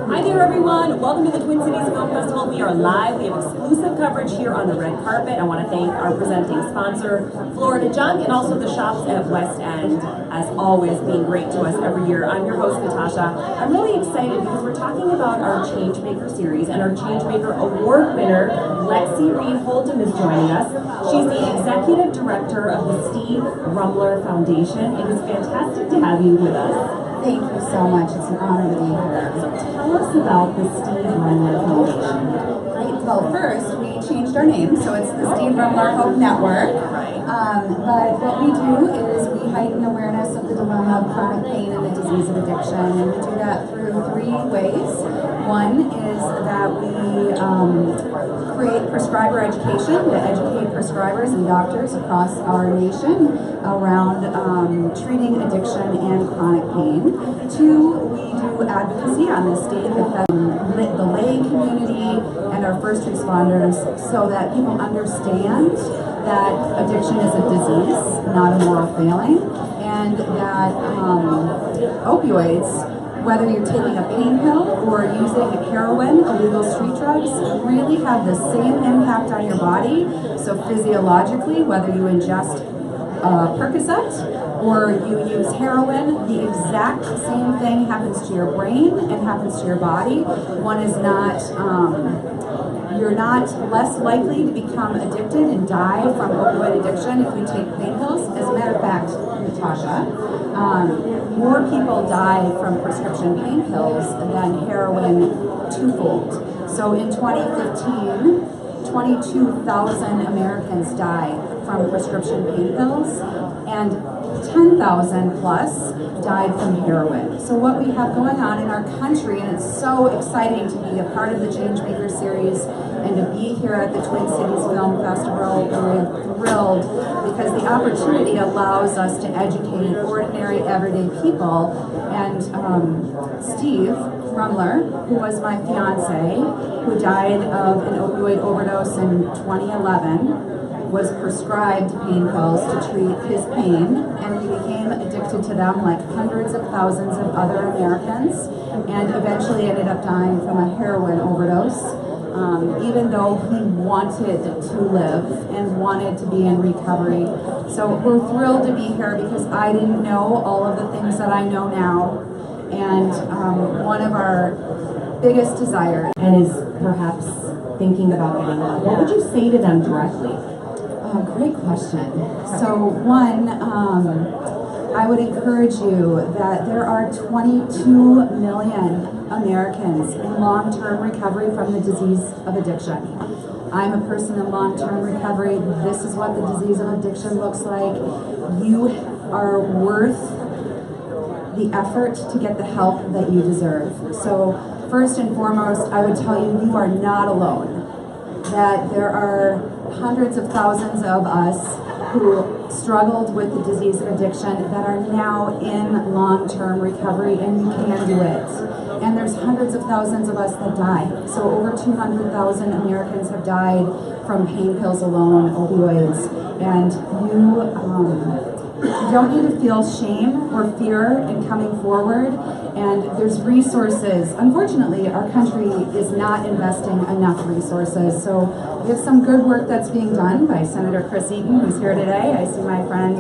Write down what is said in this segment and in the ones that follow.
Hi there, everyone. Welcome to the Twin Cities Film Festival. We are live. We have exclusive coverage here on the red carpet. I want to thank our presenting sponsor, Fleurdejunk, and also the shops at West End, as always, being great to us every year. I'm your host, Natasha. I'm really excited because we're talking about our Changemaker series, and our Changemaker Award winner, Lexi Reed Holtum, is joining us. She's the executive director of the Steve Rummler Foundation. It is fantastic to have you with us. Thank you so much. It's an honor to be here. So tell us about the Steve Rummler Foundation. Great. Well, first, we changed our name, so it's the Steve Rummler HOPE Network. Right. But what we do is we heighten awareness of the dilemma of chronic pain and the disease of addiction, and we do that through three ways. One is that we create prescriber education to educate prescribers and doctors across our nation around treating addiction and chronic pain. Two, we do advocacy on the state, the lay community, and our first responders so that people understand that addiction is a disease, not a moral failing, and that opioids, whether you're taking a pain pill or using heroin, illegal street drugs, really have the same impact on your body. So physiologically, whether you ingest Percocet or you use heroin, the exact same thing happens to your brain and happens to your body. One is not, you're not less likely to become addicted and die from opioid addiction if you take pain pills. As a matter of fact, Natasha, more people die from prescription pain pills than heroin twofold. So in 2015, 22,000 Americans died from prescription pain pills, and 10,000 plus died from heroin. So what we have going on in our country, and it's so exciting to be a part of the Changemaker series and to be here at the Twin Cities Film Festival. We're thrilled because the opportunity allows us to educate ordinary, everyday people. And Steve Rummler, who was my fiance, who died of an opioid overdose in 2011, was prescribed pain pills to treat his pain, and he became addicted to them like hundreds of thousands of other Americans, and eventually ended up dying from a heroin overdose, even though he wanted to live and wanted to be in recovery. So we're thrilled to be here because I didn't know all of the things that I know now, and one of our biggest desires, And is perhaps thinking about getting out. What would you say to them directly? Great question. So one, I would encourage you that there are 22 million Americans in long-term recovery from the disease of addiction. I'm a person in long-term recovery. This is what the disease of addiction looks like. You are worth the effort to get the help that you deserve. So first and foremost, I would tell you, you are not alone. That there are hundreds of thousands of us who struggled with the disease of addiction that are now in long-term recovery, and you can do it. And there's hundreds of thousands of us that die. So over 200,000 Americans have died from pain pills alone, opioids, and you don't need to feel shame or fear in coming forward, and there's resources. Unfortunately, our country is not investing enough resources, so we have some good work that's being done by Senator Chris Eaton, who's here today. I see my friend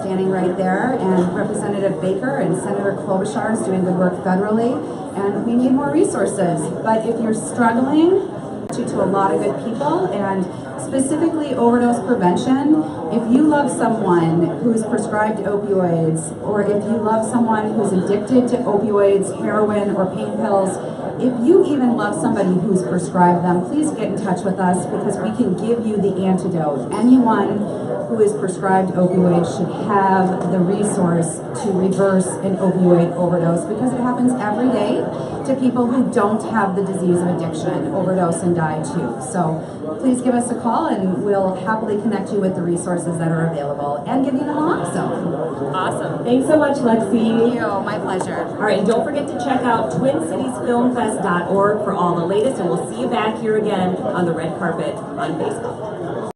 standing right there, and Representative Baker and Senator Klobuchar is doing good work federally, and we need more resources. But if you're struggling, to a lot of good people, and specifically overdose prevention. If you love someone who's prescribed opioids, or if you love someone who's addicted to opioids, heroin, or pain pills, if you even love somebody who's prescribed them, please get in touch with us because we can give you the antidote. Anyone who is prescribed opioids should have the resource to reverse an opioid overdose because it happens every day to people who don't have the disease of addiction, overdose and die too. So please give us a call and we'll happily connect you with the resources that are available and give you the naloxone. Awesome. Thanks so much, Lexi. Thank you. My pleasure. All right, and don't forget to check out TwinCitiesFilmFest.org for all the latest, and we'll see you back here again on the red carpet on Facebook.